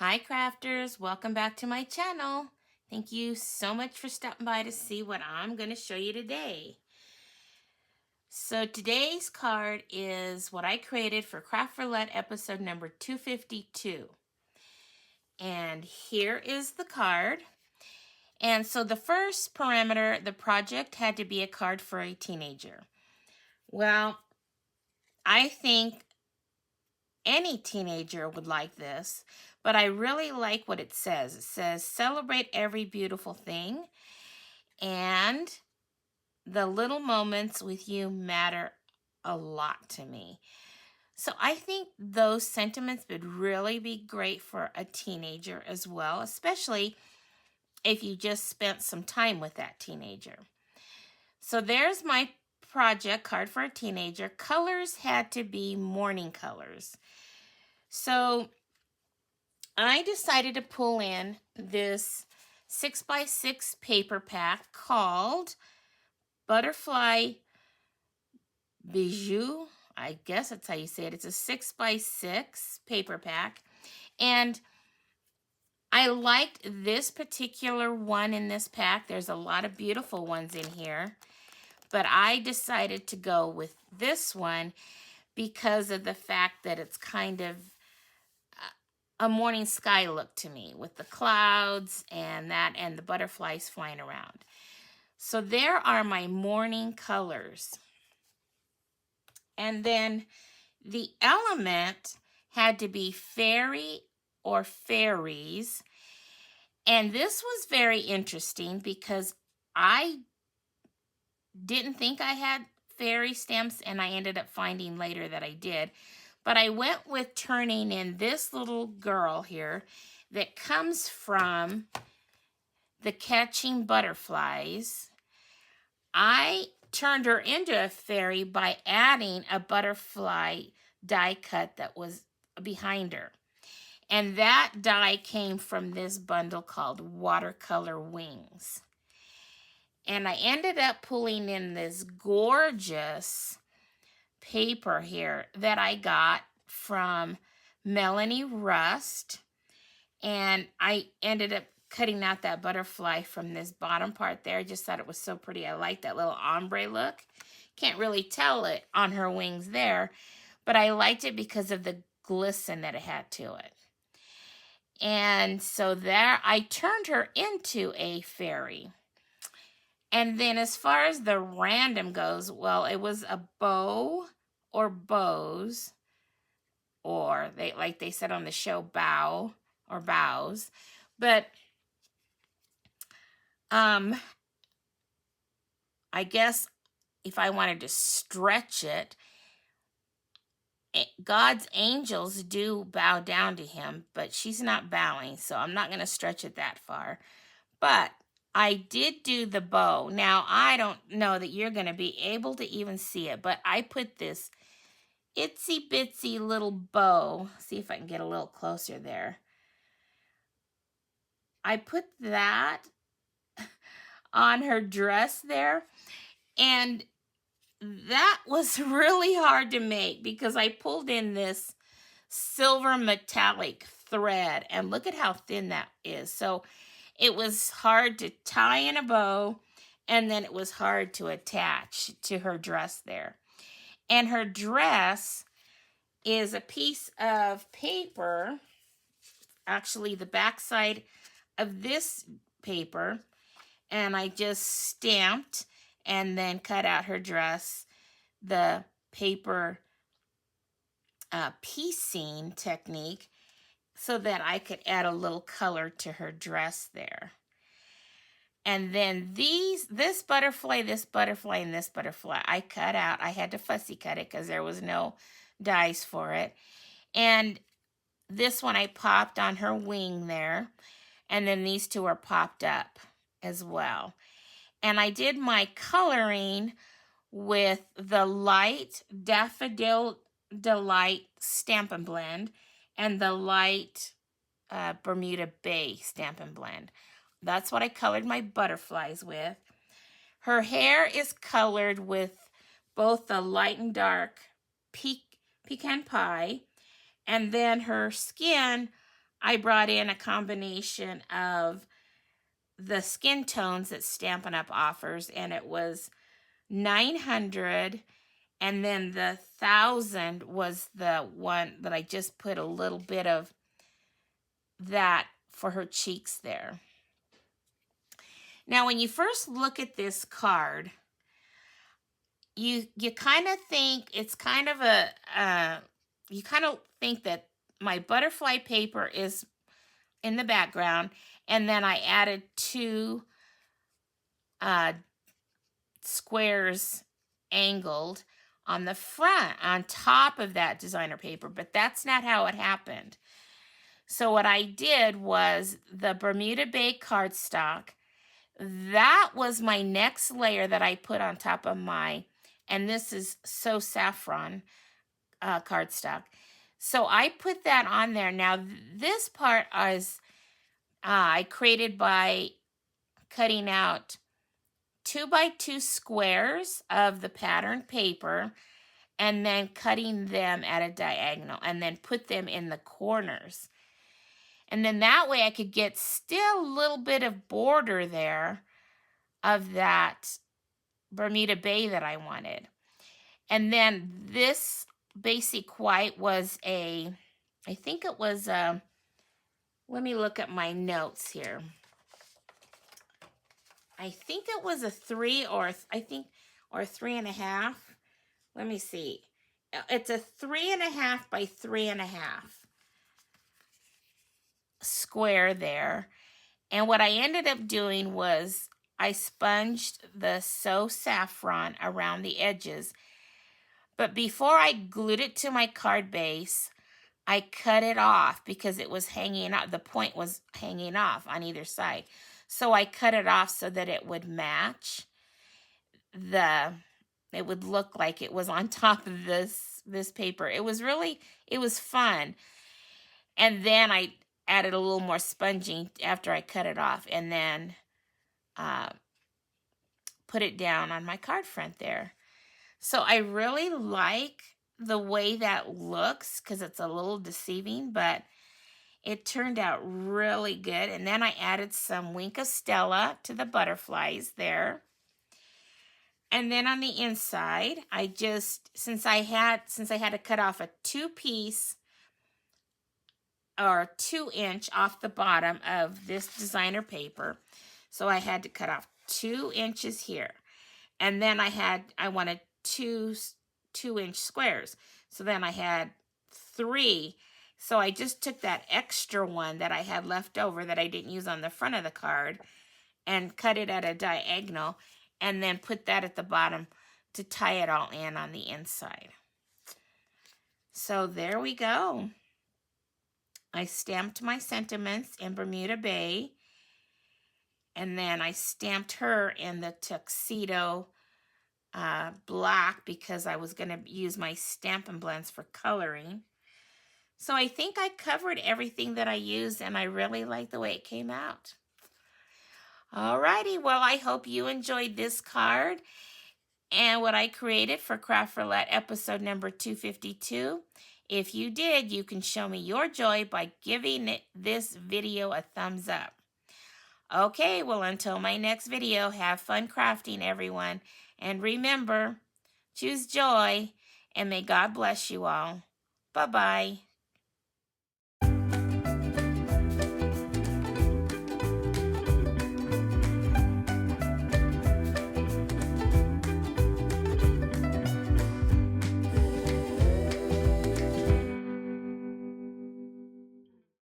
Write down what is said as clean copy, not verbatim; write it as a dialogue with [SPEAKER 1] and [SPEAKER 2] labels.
[SPEAKER 1] Hi crafters, welcome back to my channel. Thank you so much for stopping by to see what I'm going to show you today. So today's card is what I created for Craft Roulette episode number 252. And here is the card. And so the first parameter, the project had to be a card for a teenager. Well, I think any teenager would like this, but I really like what it says. It says, celebrate every beautiful thing, and the little moments with you matter a lot to me. So I think those sentiments would really be great for a teenager as well, especially if you just spent some time with that teenager. So there's my project card for a teenager. Colors had to be morning colors. So I decided to pull in this 6x6 paper pack called Butterfly Bijou. I guess that's how you say it. It's a 6x6 paper pack. And I liked this particular one in this pack. There's a lot of beautiful ones in here. But I decided to go with this one because of the fact that it's kind of a morning sky look to me with the clouds and the butterflies flying around. So there are my morning colors. And then the element had to be fairy or fairies. And this was very interesting because I didn't think I had fairy stamps, and I ended up finding later that I did. But I went with turning in this little girl here that comes from the Catching Butterflies. I turned her into a fairy by adding a butterfly die cut that was behind her. And that die came from this bundle called Watercolor Wings. And I ended up pulling in this gorgeous paper here that I got from Melanie Rust. And I ended up cutting out that butterfly from this bottom part there. I just thought it was so pretty. I like that little ombre look. Can't really tell it on her wings there, but I liked it because of the glisten that it had to it. And so there, I turned her into a fairy. And then as far as the random goes, well, it was a bow or bows, or like they said on the show, bow or bows. But I guess if I wanted to stretch it, God's angels do bow down to him, but she's not bowing, so I'm not going to stretch it that far. But I did do the bow. Now, I don't know that you're going to be able to even see it, but I put this itsy bitsy little bow. See if I can get a little closer there. I put that on her dress there, and that was really hard to make because I pulled in this silver metallic thread, and look at how thin that is. So it was hard to tie in a bow, and then it was hard to attach to her dress there. And her dress is a piece of paper, actually the backside of this paper, and I just stamped and then cut out her dress, the paper piecing technique, so that I could add a little color to her dress there. And then this butterfly, and this butterfly, I cut out. I had to fussy cut it because there was no dies for it. And this one I popped on her wing there. And then these two are popped up as well. And I did my coloring with the light Daffodil Delight Stampin' Blend and the light Bermuda Bay Stampin' Blend. That's what I colored my butterflies with. Her hair is colored with both the light and dark pecan pie. And then her skin, I brought in a combination of the skin tones that Stampin' Up! Offers, and it was 900, and then the 1,000 was the one that I just put a little bit of that for her cheeks there. Now, when you first look at this card, you kind of think it's kind of you kind of think that my butterfly paper is in the background, and then I added 2 squares angled on the front on top of that designer paper, but that's not how it happened. So what I did was the Bermuda Bay cardstock. That was my next layer that I put on top of my, and this is So Saffron cardstock. So I put that on there. Now this part is I created by cutting out 2x2 squares of the pattern paper and then cutting them at a diagonal and then put them in the corners. And then that way I could get still a little bit of border there of that Bermuda Bay that I wanted. And then this basic white was I think it was let me look at my notes here. I think it was a 3 or 3.5. Let me see. It's a 3.5 by 3.5 square there. And what I ended up doing was I sponged the So Saffron around the edges. But before I glued it to my card base, I cut it off because it was hanging out. The point was hanging off on either side. So I cut it off so that it would match it would look like it was on top of this paper. It was fun. And then I added a little more sponging after I cut it off, and then put it down on my card front there. So I really like the way that looks because it's a little deceiving, but it turned out really good. And then I added some Wink of Stella to the butterflies there. And then on the inside, I just, since I had to cut off a 2-piece or 2-inch off the bottom of this designer paper, so I had to cut off 2 inches here. And then I wanted 2-inch squares. So then I had 3. So I just took that extra one that I had left over that I didn't use on the front of the card and cut it at a diagonal and then put that at the bottom to tie it all in on the inside. So there we go. I stamped my sentiments in Bermuda Bay, and then I stamped her in the tuxedo black because I was going to use my Stampin' Blends for coloring. So I think I covered everything that I used, and I really like the way it came out. Alrighty, well, I hope you enjoyed this card and what I created for Craft Roulette episode number 252. If you did, you can show me your joy by giving this video a thumbs up. Okay, well, until my next video, have fun crafting, everyone. And remember, choose joy, and may God bless you all. Bye-bye.